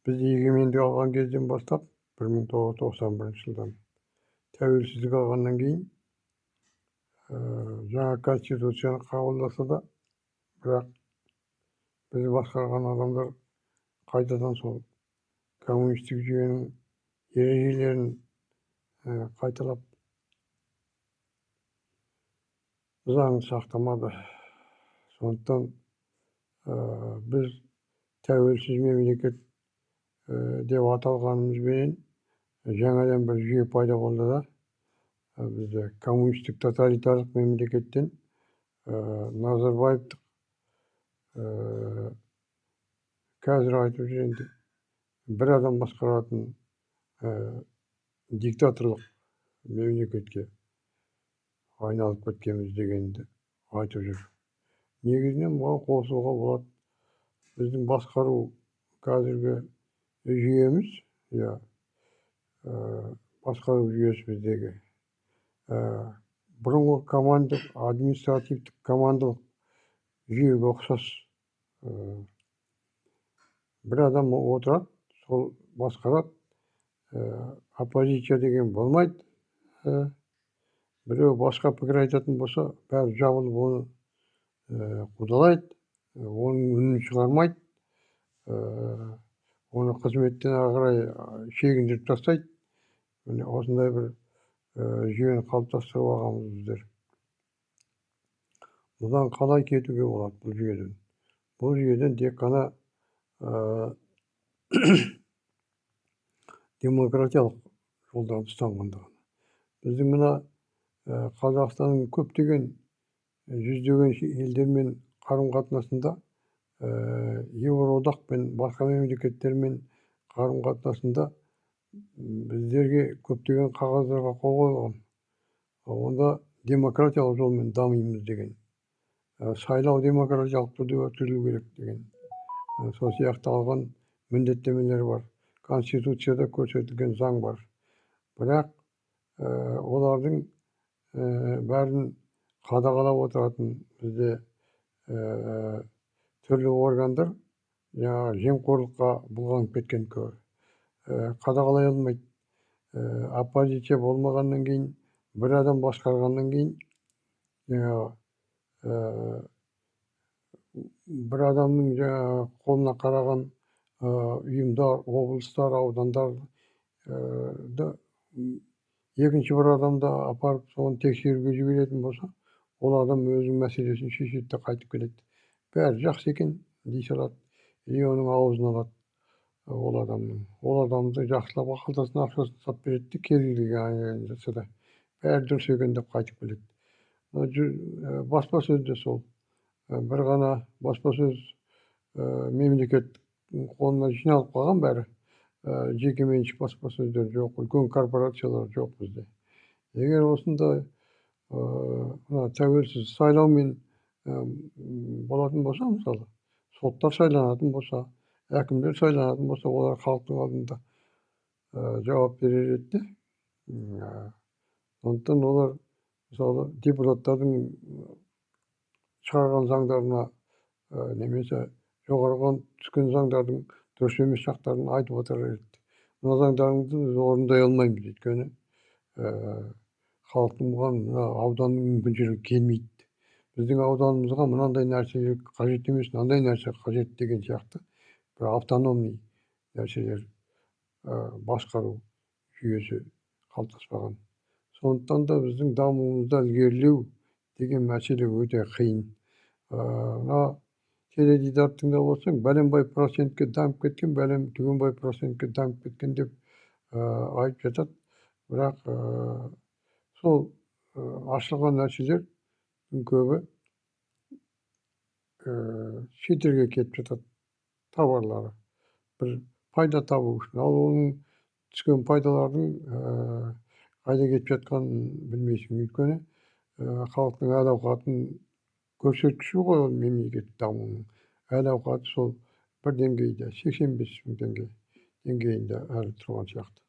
Biz егемендік алған кезден бастап 1991 жылдан тәуелсіздік алғаннан кейін жаңа конституцияны қабылдаса да, бірақ біз басқарған адамдар қайтадан сол коммунистік жүйенің ережелерін қайталап заңды сақтамады. Сондықтан біз тәуелсіз мемлекет деп аталғанымызбен жаңадан бір жүйе пайда болды да, бізде коммунистік тоталитарлық мемлекеттен Назарбаевтық қазір айтып жүргенде бір адам басқаратын диктаторлық мемлекетке айналып кеткенбіз дегенді айтып жүр. Негізінен бұған қосуға болады. Біздің басқару қазіргі жүйеміз, басқару жүйесі біздегі бұрынғы командалық, административтік командалық жүйеге ұқсас. Бір адам отырады, сол басқарады. Оппозиция деген болмайды. Біреу басқа пікір айтатын болса, бәрі жабылып оны қудалайды, оның үнін шығармайды, оны қызметтен ары қарай шегіндіріп тастайды. Міне осындай бір жүйені қалыптастырып алғанбыз біздер. Бұдан қалай кетуге болады бұл жүйеден? Бұл жүйеден тек қана демократиялық жолдан ұстанғанда. Біздің мына Қазақстанның көптеген жүздеген елдермен қарым-қатынасында, Еуроодақ пен басқа мемлекеттермен қарым-қатынасында біздерге көптеген қағаздарға қол қойылған. Онда демократиялық жолмен дамимыз деген, сайлау демократиялық түрде өткізілу керек деген, сол сияқты алған міндеттемелер бар. Конституцияда көрсетілген заң бар. Бірақ олардың бәрін қадағалап отыратын бізде түрлі органдар жемқорлыққа бұлғанып кеткен көбі. Қадағалай алмайды. Оппозиция болмағаннан кейін, бір адам басқарғаннан кейін, бір адамның қолына қараған ұйымдар, облыстар, аудандар екінші бір адамды апарып соны тексеруге жіберетін болса, ол адам өзінің мәселесін шешеді де қайтып келеді. Бәрі жақсы екен дей салады, оның аузын алады ол адамның. Ол адамды жақсылап қалтасына ақшасын салып береді де, кез келген жасаса да, бәрі дұрыс екен деп қайтып келеді. Баспасөз де сол. Бір ғана баспасөз мемлекет қолына жиналып қалған бәрі. Жекеменшік баспасөздер жоқ, үлкен корпорациялар жоқ бізде. Егер осындай тәуелсіз сайлаумен болатын болса, мысалы, соттар сайланатын болса, әкімдер сайланатын болса, олар халықтың алдында жауап берер еді. Сондықтан олар, мысалы, депутаттардың шығарған заңдарына немесе жоғарыдан түскен заңдардың дұрыс емес жақтарын айтып отырар еді. Мына заңдарыңызды біз орындай алмаймыз, өйткені халықтың бұған ауданның мүмкіншілігі келмейді. Біздің ауданымызға мынандай нәрселер қажет емес, мынандай нәрсе қажет деген сияқты бір автономный нәрселер басқару жүйесі қалыптаспаған. Сондықтан да біздің дамуымызда ілгерілеу деген мәселе өте қиын. Мына теледидарды тыңдап отырсаң, бәленбай процентке дамып кеткен, түгенбай процентке дамып кеткен деп айтып жатады. Бірақ сол ашылған нәрселер көбі шетелге кетіп жатады, тауарлары. Бір пайда табу үшін. Ал оның түскен пайдалардың қайда кетіп жатқанын білмейсің. Өйткені халықтың әл-ауқатын көрсеткіші ғой ол мемлекет дамуының. Әл-ауқаты сол бір деңгейде, 85 мың теңге деңгейінде әлі тұрған сияқты.